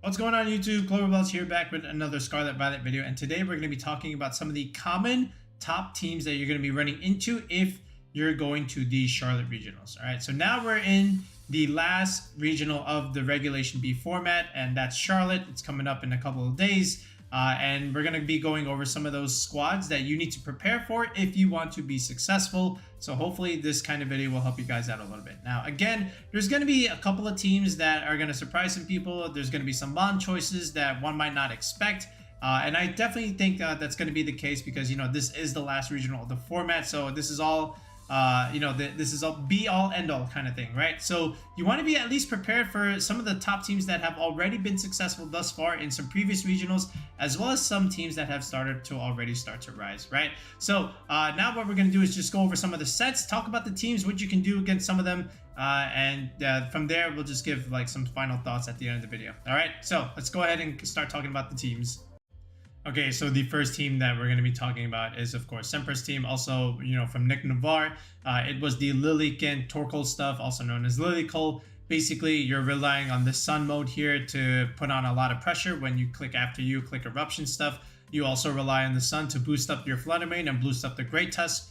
What's going on YouTube? Cloverbells here, back with another Scarlet Violet video, and today we're going to be talking about some of the common top teams that you're going to be running into if you're going to the Charlotte Regionals. Alright, so now we're in the last regional of the Regulation B format, and that's Charlotte. It's coming up in a couple of days. And we're going to be going over some of those squads that you need to prepare for if you want to be successful. So hopefully this kind of video will help you guys out a little bit. Now, again, there's going to be a couple of teams that are going to surprise some people. There's going to be some bond choices that one might not expect. And I definitely think that's going to be the case because, you know, this is the last regional of the format. So this is all... this is a be-all, end-all kind of thing, right? So you want to be at least prepared for some of the top teams that have already been successful thus far in some previous regionals, as well as some teams that have started to rise, right? So now what we're going to do is just go over some of the sets, talk about the teams, what you can do against some of them, and from there we'll just give like some final thoughts at the end of the video. All right, so let's go ahead and start talking about the teams. Okay, so the first team that we're going to be talking about is, of course, Semper's team, also, you know, from Nick Navarre. It was the Liligant Torkoal stuff, also known as Liligant. Basically, you're relying on the Sun mode here to put on a lot of pressure when you click after you click Eruption stuff. You also rely on the Sun to boost up your FlutterMane and boost up the GreatTusk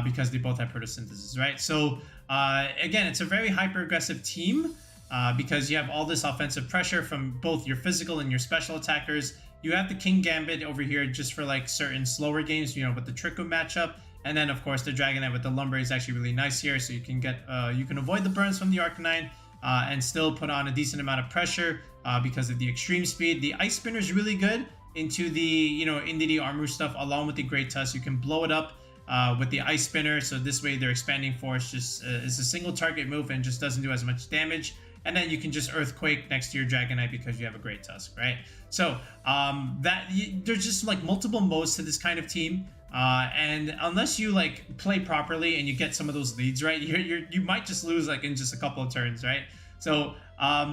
because they both have photosynthesis, right? So, again, it's a very hyper-aggressive team because you have all this offensive pressure from both your physical and your special attackers. You have the King Gambit over here just for like certain slower games, you know, with the Trick Room matchup. And then, of course, the Dragonite with the Lumber is actually really nice here. So you can get, you can avoid the burns from the Arcanine and still put on a decent amount of pressure because of the extreme speed. The Ice Spinner is really good into the, you know, Indeedee Armarouge stuff along with the GreatTusk. You can blow it up with the Ice Spinner. So this way their Expanding Force just is a single target move and just doesn't do as much damage. And then you can just Earthquake next to your Dragonite because you have a GreatTusk, right? So there's just like multiple modes to this kind of team, and unless you like play properly and you get some of those leads right, you might just lose like in just a couple of turns, right? So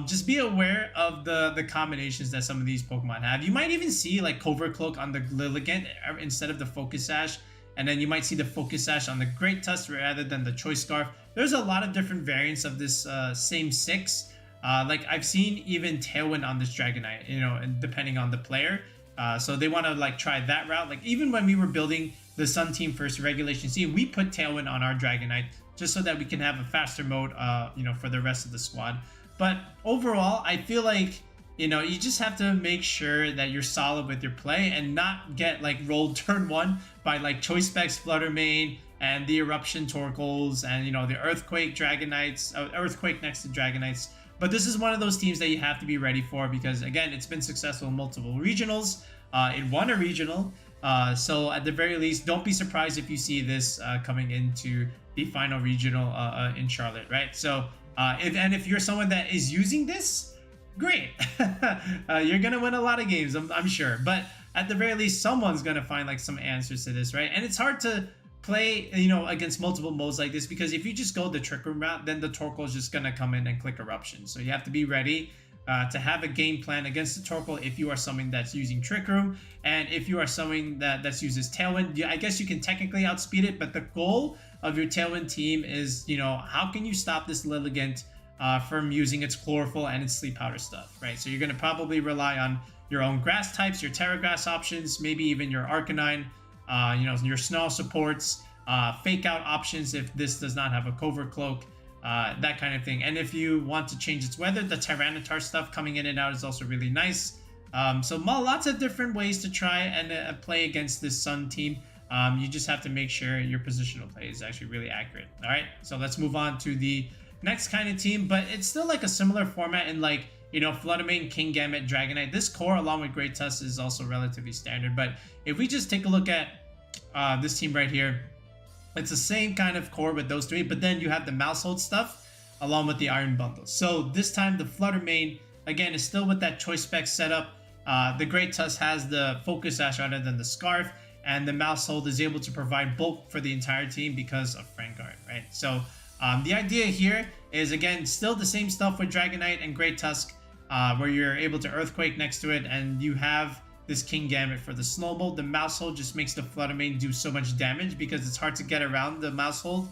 just be aware of the combinations that some of these Pokemon have. You might even see like Covert Cloak on the Liligant instead of the Focus Sash. And then you might see the Focus Sash on the GreatTusk rather than the Choice Scarf. There's a lot of different variants of this same 6. Like I've seen even Tailwind on this Dragonite, you know, and depending on the player. So they want to like try that route. Like even when we were building the Sun Team first Regulation C, we put Tailwind on our Dragonite just so that we can have a faster mode, you know, for the rest of the squad. But overall, I feel like, you know, you just have to make sure that you're solid with your play and not get like rolled turn 1 by like Choice Specs, FlutterMane, and the Eruption Torkoals, and, you know, the Earthquake Dragonites, Earthquake next to Dragonites. But this is one of those teams that you have to be ready for because, again, it's been successful in multiple regionals. It won a regional. So at the very least, don't be surprised if you see this coming into the final regional in Charlotte, right? So if you're someone that is using this, great. You're gonna win a lot of games, I'm sure, but at the very least someone's gonna find like some answers to this, right? And it's hard to play, you know, against multiple modes like this because if you just go the Trick Room route, then the Torkoal is just gonna come in and click Eruption. So you have to be ready to have a game plan against the Torkoal if you are someone that's using Trick Room, and if you are someone that uses Tailwind. I guess you can technically outspeed it, but the goal of your Tailwind team is, you know, how can you stop this Liligant from using its Chlorophyll and its Sleep Powder stuff, right? So you're going to probably rely on your own grass types, your Terra Grass options, maybe even your Arcanine, you know, your Snow supports, fake out options if this does not have a Covert Cloak, that kind of thing. And if you want to change its weather, the Tyranitar stuff coming in and out is also really nice. So lots of different ways to try and play against this Sun team. You just have to make sure your positional play is actually really accurate. All right, so let's move on to the next kind of team, but it's still like a similar format in like, you know, FlutterMane, King Gambit, Dragonite. This core along with GreatTusk is also relatively standard, but if we just take a look at this team right here, it's the same kind of core with those three, but then you have the Maushold stuff along with the Iron Bundle. So this time the FlutterMane, again, is still with that Choice Spec setup. The GreatTusk has the Focus Sash rather than the Scarf, and the Maushold is able to provide bulk for the entire team because of Guard, right? So the idea here is, again, still the same stuff with Dragonite and GreatTusk, where you're able to Earthquake next to it, and you have this King Gambit for the Snowball. The Maushold just makes the FlutterMane do so much damage because it's hard to get around the Maushold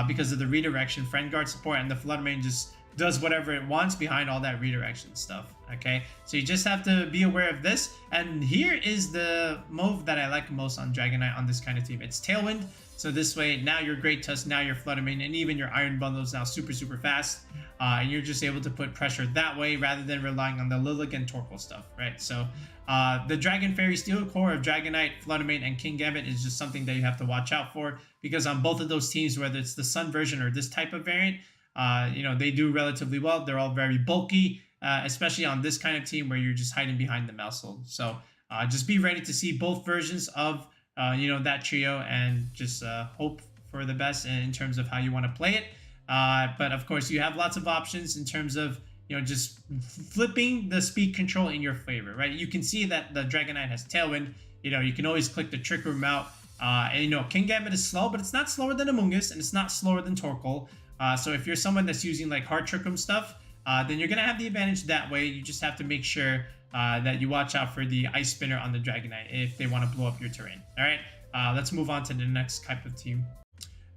because of the redirection, Guard support, and the FlutterMane just does whatever it wants behind all that redirection stuff. Okay, so you just have to be aware of this. And here is the move that I like most on Dragonite on this kind of team. It's Tailwind. So this way, now your GreatTusk, now your FlutterMane, and even your Iron Bundle is now super fast. And you're just able to put pressure that way rather than relying on the Liligant Torkoal stuff, right? So the Dragon Fairy Steel Core of Dragonite, FlutterMane, and King Gambit is just something that you have to watch out for, because on both of those teams, whether it's the Sun version or this type of variant, you know, they do relatively well. They're all very bulky, especially on this kind of team where you're just hiding behind the Maushold. So just be ready to see both versions of you know, that trio, and just hope for the best in terms of how you want to play it. But of course, you have lots of options in terms of, you know, just flipping the speed control in your favor, right? You can see that the Dragonite has Tailwind. You know, you can always click the Trick Room out. And you know, King Gambit is slow, but it's not slower than Amoonguss, and it's not slower than Torkoal. So if you're someone that's using like hard Trick Room stuff, then you're gonna have the advantage that way. You just have to make sure that you watch out for the Ice Spinner on the Dragonite if they want to blow up your terrain. All right, let's move on to the next type of team.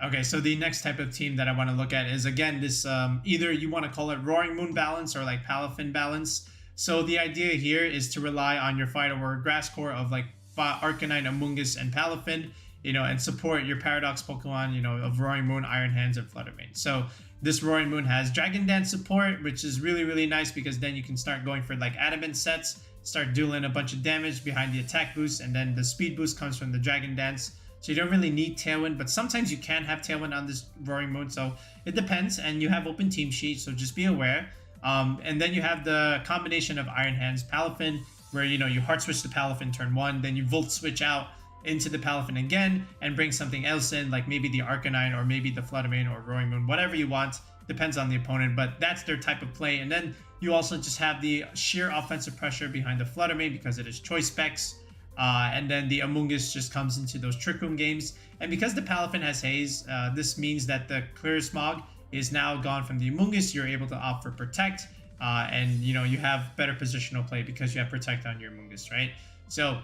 Okay, so the next type of team that I want to look at is, again, this either you want to call it Roaring Moon balance or like Palafin balance. So the idea here is to rely on your Fighter or Grass core of like Arcanine, Amoonguss, and Palafin, you know, and support your Paradox Pokemon, you know, of Roaring Moon, Iron Hands, and FlutterMane. So this Roaring Moon has Dragon Dance support, which is really nice, because then you can start going for like Adamant sets, start dealing a bunch of damage behind the attack boost, and then the speed boost comes from the Dragon Dance. So you don't really need Tailwind, but sometimes you can have Tailwind on this Roaring Moon, so it depends, and you have open team sheet, so just be aware. And then you have the combination of Iron Hands, Palafin, where, you know, you hard switch the Palafin turn 1, then you volt switch out into the Palafin again and bring something else in, like maybe the Arcanine or maybe the FlutterMane or Roaring Moon, whatever you want, depends on the opponent, but that's their type of play. And then you also just have the sheer offensive pressure behind the FlutterMane because it is choice specs. And then the Amoonguss just comes into those Trick Room games. And because the Palafin has Haze, this means that the Clear Smog is now gone from the Amoonguss. You're able to opt for Protect, and you know, you have better positional play because you have Protect on your Amoonguss, right? So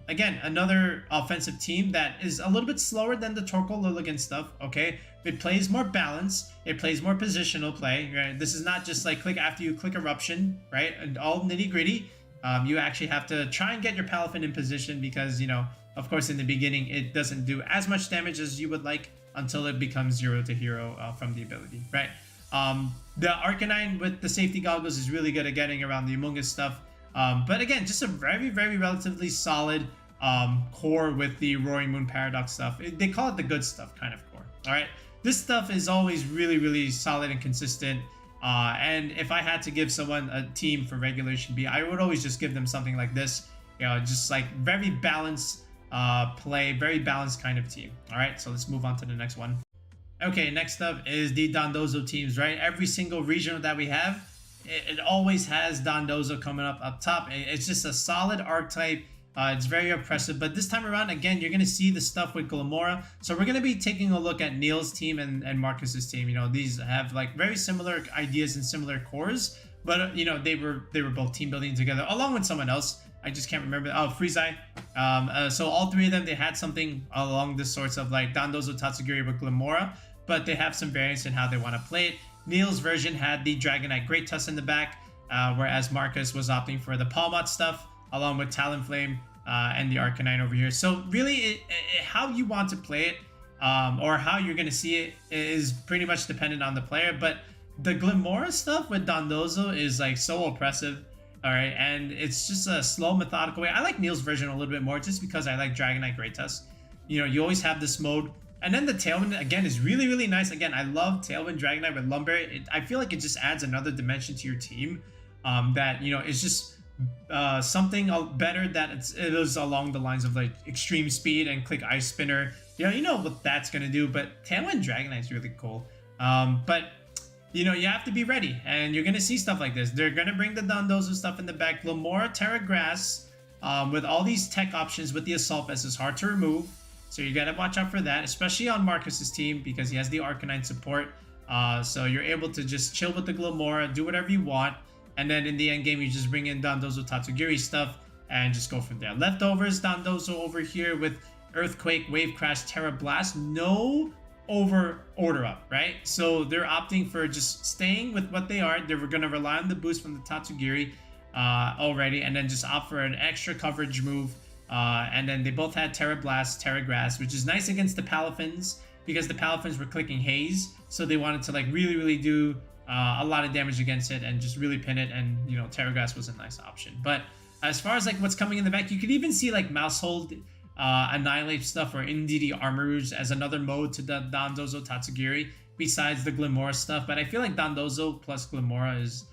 again, another offensive team that is a little bit slower than the Torkoal Liligant stuff, okay? It plays more balance, it plays more positional play, right? This is not just like click after you click Eruption, right? And all nitty gritty. You actually have to try and get your Palafin in position because, you know, of course, in the beginning, it doesn't do as much damage as you would like until it becomes 0 to hero from the ability, right? The Arcanine with the safety goggles is really good at getting around the Amoonguss stuff. But again, just a very relatively solid core with the Roaring Moon Paradox stuff. They call it the good stuff kind of core, all right? This stuff is always really solid and consistent. And if I had to give someone a team for Regulation B, I would always just give them something like this. You know, just like very balanced play, very balanced kind of team. All right, so let's move on to the next one. Okay, next up is the Dondozo teams, right? Every single regional that we have, it always has Dondozo coming up top. It's just a solid archetype. It's very oppressive, but this time around, again, you're going to see the stuff with Glimmora. So we're going to be taking a look at Neil's team and Marcus's team. You know, these have like very similar ideas and similar cores, but you know, they were both team building together along with someone else. I just can't remember. Oh, Freezai. So all three of them, they had something along the sorts of like Dondozo Tatsugiri with Glimmora, but they have some variance in how they want to play it. Neil's version had the Dragonite GreatTusk in the back, whereas Marcus was opting for the Palmot stuff, along with Talonflame and the Arcanine over here. So really, how you want to play it, or how you're going to see it, is pretty much dependent on the player. But the Glimmora stuff with Dondozo is like so oppressive, all right? And it's just a slow, methodical way. I like Neil's version a little bit more just because I like Dragonite GreatTusk. You know, you always have this mode. And then the Tailwind, again, is really nice. Again, I love Tailwind Dragonite with Lumber. I feel like it just adds another dimension to your team that, you know, is just something better that it is along the lines of like extreme speed and click Ice Spinner. You know what that's going to do, but Tailwind Dragonite is really cool. But, you know, you have to be ready, and you're going to see stuff like this. They're going to bring the Dondozo stuff in the back. Glimmora, Terra Grass, with all these tech options with the Assault Vest is hard to remove. So you got to watch out for that, especially on Marcus's team because he has the Arcanine support. So you're able to just chill with the Glimmora, do whatever you want. And then in the end game, you just bring in Dondozo Tatsugiri stuff and just go from there. Leftovers, Dondozo over here with Earthquake, Wave Crash, Terra Blast. No over order up, right? So they're opting for just staying with what they are. They were going to rely on the boost from the Tatsugiri already, and then just opt for an extra coverage move. And then they both had Terra Blast, Terra Grass, which is nice against the Palafins because the Palafins were clicking Haze. So they wanted to like really do a lot of damage against it and just really pin it. And, you know, Terra Grass was a nice option. But as far as like what's coming in the back, you could even see like Maushold, Annihilape stuff, or Indeedee Armarouge as another mode to the Dondozo Tatsugiri besides the Glimmora stuff. But I feel like Dondozo plus Glimmora is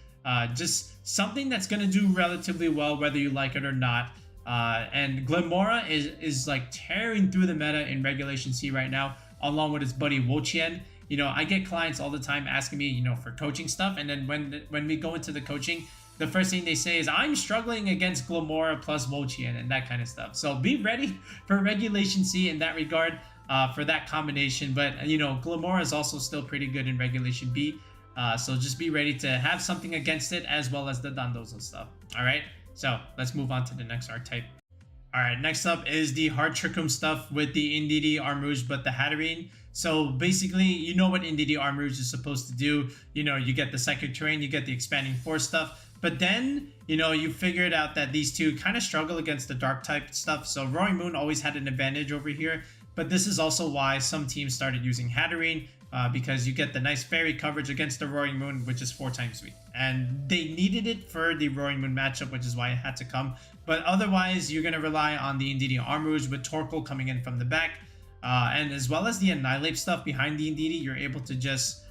just something that's going to do relatively well whether you like it or not. And Glimmora is like tearing through the meta in Regulation C right now, along with its buddy Wochien. You know, I get clients all the time asking me, you know, for coaching stuff, and then when we go into the coaching, the first thing they say is, I'm struggling against Glimmora plus Wochien and that kind of stuff. So be ready for Regulation C in that regard, for that combination. But, you know, Glimmora is also still pretty good in Regulation B. So just be ready to have something against it as well as the Dondozo stuff. All right. So let's move on to the next archetype. All right, next up is the hard Trick Room stuff with the Indeedee Armarouge, but the Hatterene. So basically, you know what Indeedee Armarouge is supposed to do. You know, you get the Psychic Terrain, you get the Expanding Force stuff. But then, you know, you figured out that these two kind of struggle against the Dark type stuff. So Roaring Moon always had an advantage over here. But this is also why some teams started using Hatterene, because you get the nice fairy coverage against the Roaring Moon, which is 4 times weak. And they needed it for the Roaring Moon matchup, which is why it had to come. But otherwise, you're going to rely on the Indeedee Armarouge with Torkoal coming in from the back. And as well as the Annihilape stuff behind the Indeedee, you're able to just,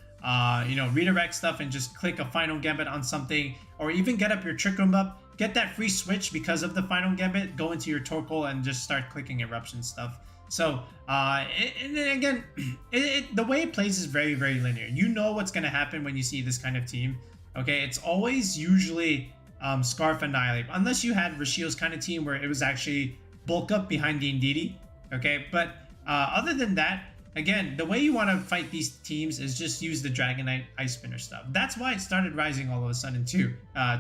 you know, redirect stuff and just click a Final Gambit on something, or even get up your Trick Room up, get that free switch because of the Final Gambit, go into your Torkoal and just start clicking Eruption stuff. So, and then again, the way it plays is very linear. You know what's going to happen when you see this kind of team. Okay, it's always usually Scarf Annihilape, unless you had Rashio's kind of team where it was actually bulk up behind the Indeedee. Okay, but other than that, again, the way you want to fight these teams is just use the Dragonite Ice Spinner stuff. That's why it started rising all of a sudden too,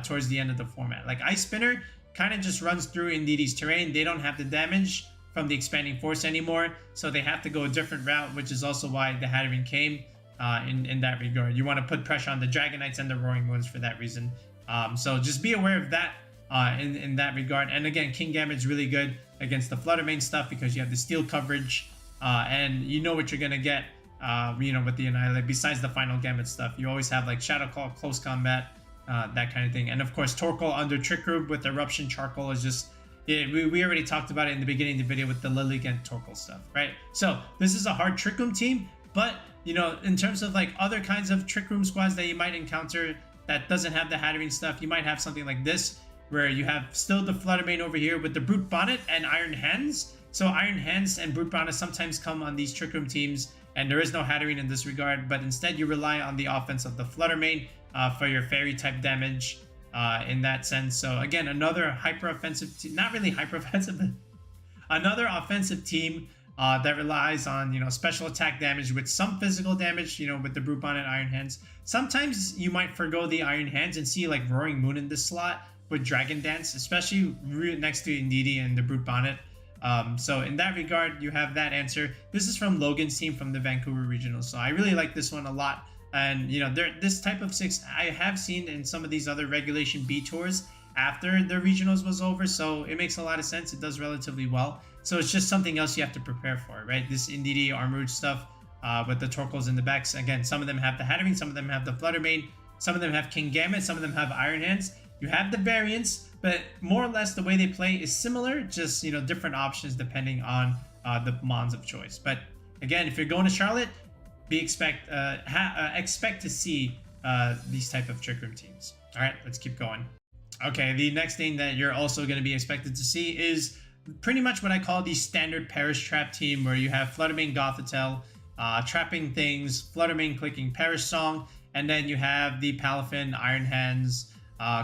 towards the end of the format. Like Ice Spinner kind of just runs through Indeedee's terrain. They don't have the damage from the Expanding Force anymore, so they have to go a different route, which is also why the Hatterene came in that regard. You want to put pressure on the Dragonites and the Roaring Moons for that reason. So just be aware of that in that regard. And again, Kingambit is really good against the FlutterMane stuff because you have the steel coverage, and you know what you're gonna get, you know, with the Annihilape. Besides the Final Gambit stuff, you always have like Shadow Claw, Close Combat, that kind of thing. And of course, Torkoal under Trick Room with Eruption Charcoal is just, we already talked about it in the beginning of the video with the Liligant Torkoal stuff, right? So this is a hard Trick Room team, but you know, in terms of like other kinds of Trick Room squads that you might encounter that doesn't have the Hatterene stuff, you might have something like this, where you have still the FlutterMane over here with the Brute Bonnet and Iron Hands. So Iron Hands and Brute Bonnet sometimes come on these Trick Room teams, and there is no Hatterene in this regard, but instead you rely on the offense of the FlutterMane for your fairy type damage. In that sense. So again, another hyper offensive, not really hyper offensive, but another offensive team that relies on, you know, special attack damage with some physical damage, you know, with the Brute Bonnet, Iron Hands. Sometimes you might forgo the Iron Hands and see like Roaring Moon in this slot with Dragon Dance, especially next to Indeedee and the Brute Bonnet. So in that regard, you have that answer. This is from Logan's team from the Vancouver Regionals. So I really like this one a lot. And, you know, this type of 6 I have seen in some of these other Regulation B tours after the regionals was over. So it makes a lot of sense. It does relatively well. So it's just something else you have to prepare for, right? This Indeedee Armarouge stuff with the Torkoals in the backs. Again, some of them have the Hatterene, some of them have the FlutterMane, some of them have Kingambit, some of them have Iron Hands. You have the variants, but more or less the way they play is similar, just, you know, different options depending on the mons of choice. But again, if you're going to Charlotte, expect to see these type of Trick Room teams. All right, let's keep going. Okay, the next thing that you're also going to be expected to see is pretty much what I call the standard Perish Trap team, where you have FlutterMane Gothitelle trapping things, FlutterMane clicking Perish Song, and then you have the Palafin Iron Hands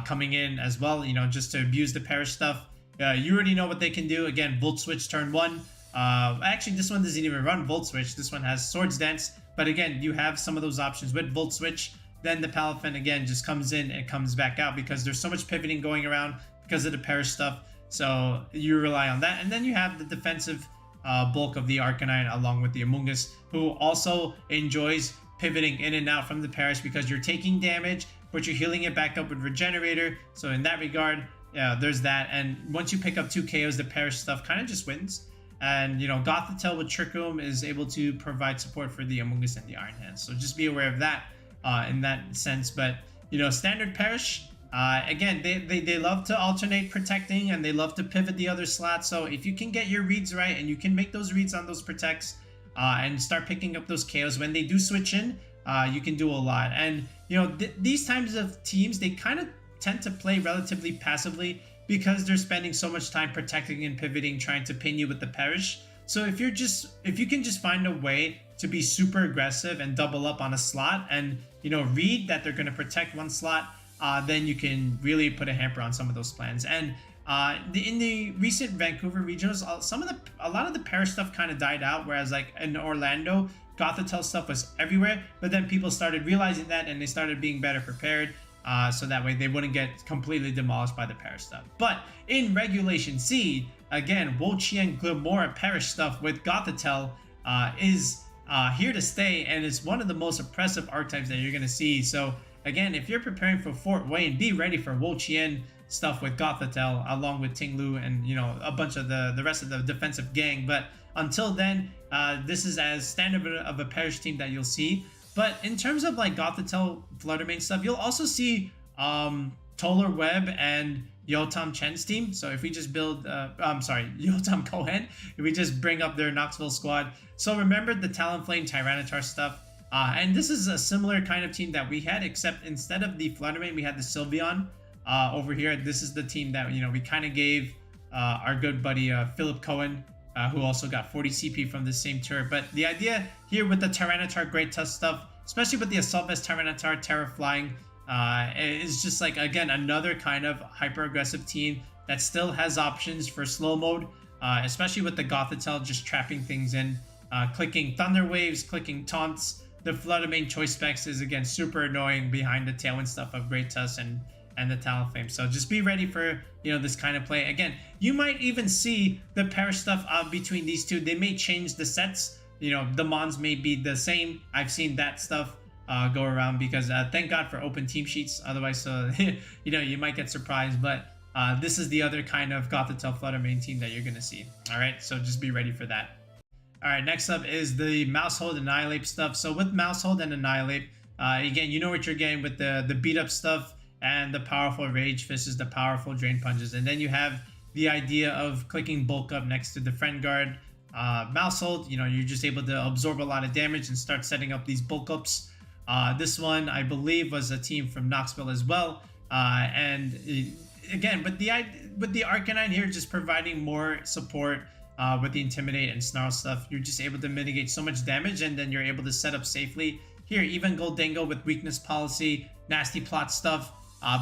coming in as well, you know, just to abuse the Perish stuff. You already know what they can do. Again, Volt Switch turn 1. Actually, this one doesn't even run Volt Switch. This one has Swords Dance. But again, you have some of those options with Volt Switch. Then the Palafin, again, just comes in and comes back out because there's so much pivoting going around because of the Perish stuff. So you rely on that. And then you have the defensive bulk of the Arcanine along with the Amoonguss, who also enjoys pivoting in and out from the Perish because you're taking damage, but you're healing it back up with Regenerator. So in that regard, yeah, there's that. And once you pick up 2 KOs, the Perish stuff kind of just wins. And, you know, Gothitelle with Trick Room is able to provide support for the Amoonguss and the Iron Hands. So just be aware of that in that sense. But, you know, standard Perish, again, they love to alternate protecting and they love to pivot the other slots. So if you can get your reads right and you can make those reads on those protects and start picking up those KOs, when they do switch in, you can do a lot. And, you know, these types of teams, they kind of tend to play relatively passively because they're spending so much time protecting and pivoting, trying to pin you with the Perish. So if you can just find a way to be super aggressive and double up on a slot and, you know, read that they're going to protect one slot, then you can really put a hamper on some of those plans. And in the recent Vancouver regionals, a lot of the Perish stuff kind of died out, whereas like in Orlando, Gothitelle stuff was everywhere, but then people started realizing that and they started being better prepared. So that way they wouldn't get completely demolished by the Perish stuff. But in Regulation C, again, Wo-Chien Glimmora Perish stuff with Gothitelle is here to stay, and it's one of the most oppressive archetypes that you're going to see. So again, if you're preparing for Fort Wayne, be ready for Wo-Chien stuff with Gothitelle along with Ting-Lu and, you know, a bunch of the rest of the defensive gang. But until then, this is as standard of a Perish team that you'll see. But in terms of like Gothitelle FlutterMane stuff, you'll also see Toller Webb and Yotam Chen's team. So if we just build, Yotam Cohen, if we just bring up their Knoxville squad. So remember the Talonflame Tyranitar stuff. And this is a similar kind of team that we had, except instead of the FlutterMane, we had the Sylveon over here. This is the team that, you know, we kind of gave our good buddy Philip Cohen, who also got 40 CP from the same turret. But the idea here with the Tyranitar GreatTusk stuff, especially with the Assault Vest Tyranitar Terra Flying, is just like, again, another kind of hyper aggressive team that still has options for slow mode, especially with the Gothitelle just trapping things in, clicking Thunder Waves, clicking Taunts. The FlutterMane choice specs is, again, super annoying behind the Tailwind stuff of GreatTusk and the Talonflame. So just be ready for, you know, this kind of play. Again, you might even see the Perish stuff between these two. They may change the sets. You know, the Mons may be the same. I've seen that stuff go around because thank God for open team sheets. Otherwise, you know, you might get surprised. But this is the other kind of Gothitelle FlutterMane team that you're going to see. All right, so just be ready for that. All right, next up is the Maushold Annihilape stuff. So with Maushold and Annihilape, again, you know what you're getting with the beat up stuff and the powerful Rage Fist is the powerful Drain Punches. And then you have the idea of clicking Bulk Up next to the Friend Guard. Maushold, you know, you're just able to absorb a lot of damage and start setting up these Bulk Ups. This one, I believe, was a team from Knoxville as well. And again, with the Arcanine here just providing more support with the Intimidate and Snarl stuff, you're just able to mitigate so much damage, and then you're able to set up safely. Here, even Goldango with Weakness Policy, Nasty Plot stuff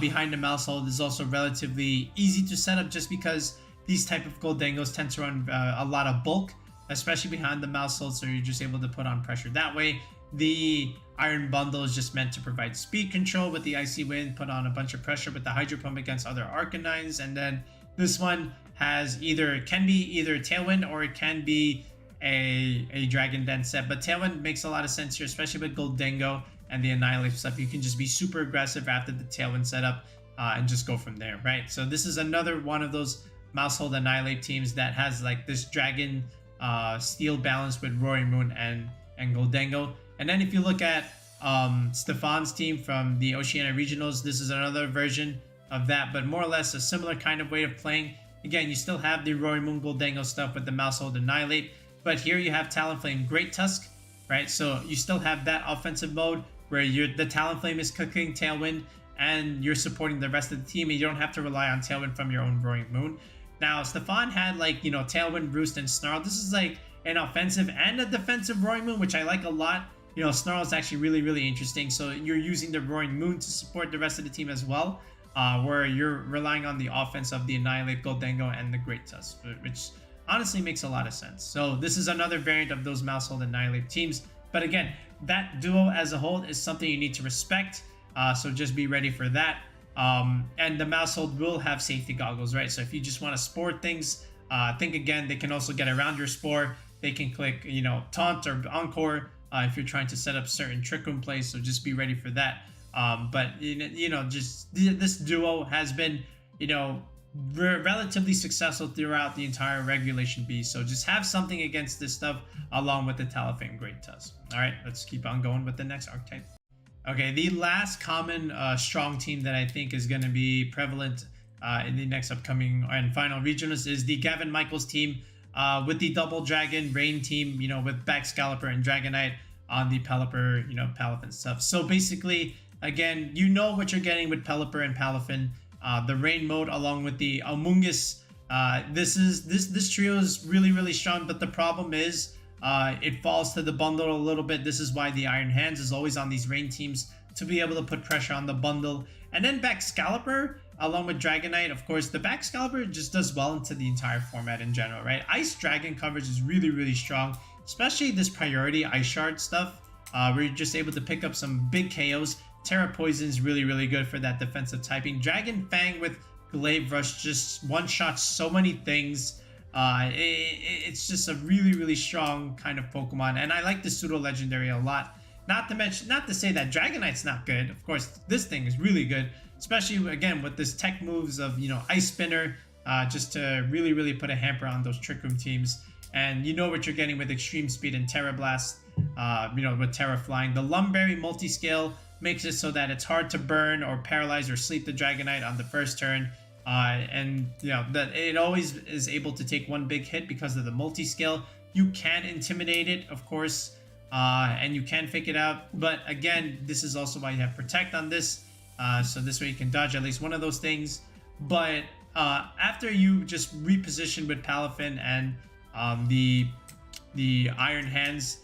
behind the Maushold is also relatively easy to set up just because these type of Goldangos tend to run a lot of bulk, especially behind the Maushold, so you're just able to put on pressure that way. The Iron Bundle is just meant to provide speed control with the Icy Wind, put on a bunch of pressure with the Hydro Pump against other Arcanines, and then this one has can be either Tailwind or it can be a Dragon Dance set, but Tailwind makes a lot of sense here, especially with Goldango and the Annihilape stuff. You can just be super aggressive after the Tailwind setup and just go from there, right? So this is another one of those Maushold Annihilape teams that has like this Dragon Steel balance with Roaring Moon and Goldango. And then if you look at Stefan's team from the Oceania Regionals, this is another version of that, but more or less a similar kind of way of playing. Again, you still have the Roaring Moon Goldango stuff with the Maushold Annihilape, but here you have Talonflame GreatTusk, right? So you still have that offensive mode where the Talonflame is cooking Tailwind and you're supporting the rest of the team, and you don't have to rely on Tailwind from your own Roaring Moon. Now, Stefan had like, you know, Tailwind, Roost, and Snarl. This is like an offensive and a defensive Roaring Moon, which I like a lot. You know, Snarl is actually really, really interesting. So you're using the Roaring Moon to support the rest of the team as well, where you're relying on the offense of the Annihilape, Goldango, and the GreatTusk, which honestly makes a lot of sense. So this is another variant of those Maushold and Annihilape teams. But again, that duo as a whole is something you need to respect. So just be ready for that. And the Maushold will have safety goggles, right? So if you just want to sport things I think again they can also get around your Spore. They can click, you know, Taunt or Encore if you're trying to set up certain Trick Room plays. So just be ready for that. But you know, just this duo has been, you know, relatively successful throughout the entire regulation B. So just have something against this stuff along with the Palafin GreatTusk. All right, let's keep on going with the next archetype. Okay, the last common strong team that I think is going to be prevalent in the next upcoming and final regionals is the Gavin Michaels team with the Double Dragon Rain team, you know, with Scalper and Dragonite on the Pelipper, you know, Palafin stuff. So basically, again, you know what you're getting with Pelipper and Palafin. The Rain mode along with the Amoonguss. This trio is really strong, but the problem is it falls to the bundle a little bit. This is why the Iron Hands is always on these Rain teams to be able to put pressure on the bundle. And then Scalper along with Dragonite, of course, the Scalper just does well into the entire format in general, right? Ice Dragon coverage is really strong, especially this priority Ice Shard stuff, where you're just able to pick up some big KOs. Terra Poison is really good for that defensive typing. Dragon Fang with Glaive Rush just one-shots so many things. It's just a really strong kind of Pokemon, and I like the Pseudo Legendary a lot. Not to say that Dragonite's not good. Of course, this thing is really good, especially again with this tech moves of, you know, Ice Spinner, just to really put a hamper on those Trick Room teams. And you know what you're getting with Extreme Speed and Terra Blast, you know, with Terra Flying. The Lumberry Multiscale makes it so that it's hard to burn or paralyze or sleep the Dragonite on the first turn. And you know that it always is able to take one big hit because of the multi-scale. You can intimidate it, of course, and you can fake it out. But again, this is also why you have Protect on this, so this way you can dodge at least one of those things. But after you just reposition with Palafin and the Iron Hands,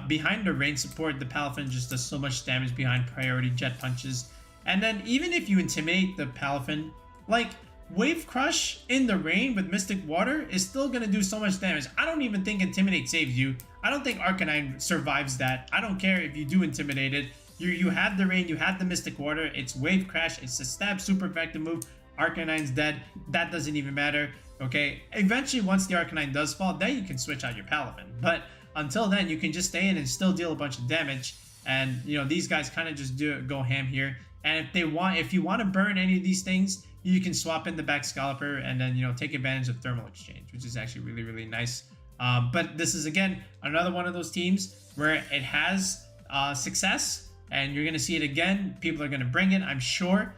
behind the Rain support, the Palafin just does so much damage behind priority Jet Punches. And then even if you intimidate the Palafin, like Wave Crush in the Rain with Mystic Water is still going to do so much damage. I don't even think Intimidate saves you. I don't think Arcanine survives that. I don't care if you do Intimidate it. You have the Rain, you have the Mystic Water, it's Wave Crash, it's a stab super effective move. Arcanine's dead. That doesn't even matter. Okay, eventually once the Arcanine does fall, then you can switch out your Palafin. But until then, you can just stay in and still deal a bunch of damage. And you know, these guys kind of just go ham here. And if you want to burn any of these things, you can swap in the Scalper and then, you know, take advantage of Thermal Exchange, which is actually really nice. But this is again another one of those teams where it has success, and you're gonna see it again. People are gonna bring it, I'm sure.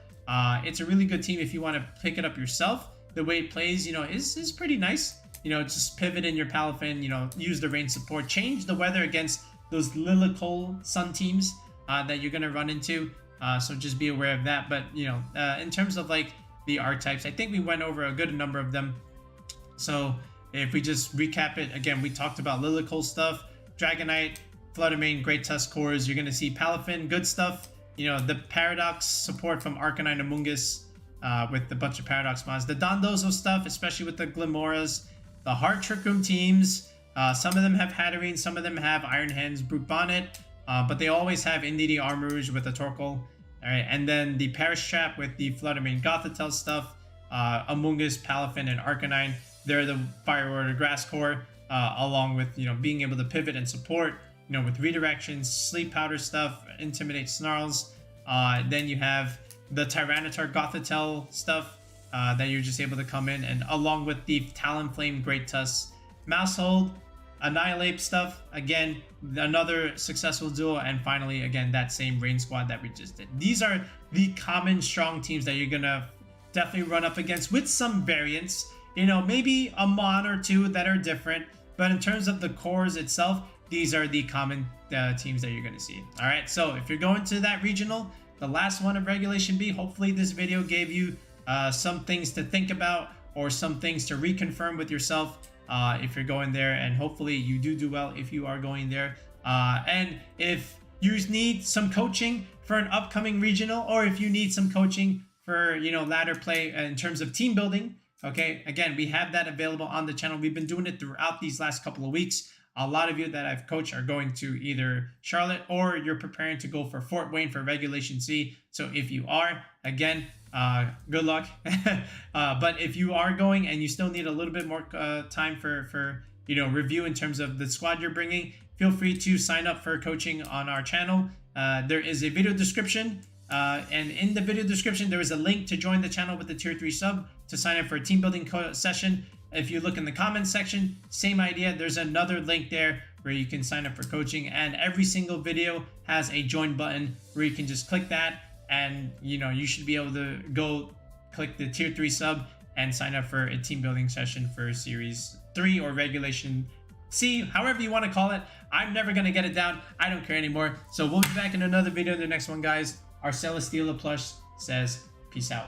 It's a really good team if you want to pick it up yourself. The way it plays, you know, is pretty nice. You know, just pivot in your Palafin, you know, use the Rain support, change the weather against those Liligant Sun teams that you're gonna run into. So just be aware of that. But you know, in terms of like the archetypes, I think we went over a good number of them. So if we just recap it again, we talked about Liligant stuff, Dragonite, FlutterMane, GreatTusk cores. You're gonna see Palafin, good stuff. You know, the Paradox support from Arcanine and Amoonguss with a bunch of Paradox mods. The Dondozo stuff, especially with the Glimmoras. The Hard Trick Room teams. Some of them have Hatterene, some of them have Iron Hands, Brute Bonnet, but they always have Indeedee Armarouge with the Torkoal. Alright, and then the Perish Trap with the FlutterMane Gothitelle stuff, Amoonguss, Palafin, and Arcanine. They're the Fire Order Grass Core, along with, you know, being able to pivot and support, you know, with redirections, Sleep Powder stuff, Intimidate Snarls. Then you have the Tyranitar Gothitelle stuff that you're just able to come in, and along with the Talonflame GreatTusk, Maushold, Annihilape stuff, again, another successful duo, and finally, again, that same Rain squad that we just did. These are the common strong teams that you're gonna definitely run up against with some variants. You know, maybe a mon or two that are different, but in terms of the cores itself, these are the common teams that you're gonna see. All right, so if you're going to that regional, the last one of Regulation B, hopefully this video gave you some things to think about or some things to reconfirm with yourself. If you're going there, and hopefully you do well if you are going there. And if you need some coaching for an upcoming regional, or if you need some coaching for, you know, ladder play in terms of team building, okay, again, we have that available on the channel. We've been doing it throughout these last couple of weeks. A lot of you that I've coached are going to either Charlotte or you're preparing to go for Fort Wayne for Regulation C. So if you are, again, good luck. But if you are going and you still need a little bit more time for review in terms of the squad you're bringing, feel free to sign up for coaching on our channel. There is a video description, and in the video description there is a link to join the channel with the tier 3 sub to sign up for a team building session. If you look in the comments section, same idea. There's another link there where you can sign up for coaching, and every single video has a join button where you can just click that, and you should be able to go click the tier 3 sub and sign up for a team building session for series 3 or regulation C, however you want to call it. I'm never going to get it down. I don't care anymore. So we'll be back in another video in the next one, guys. Our Celesteela plush says peace out.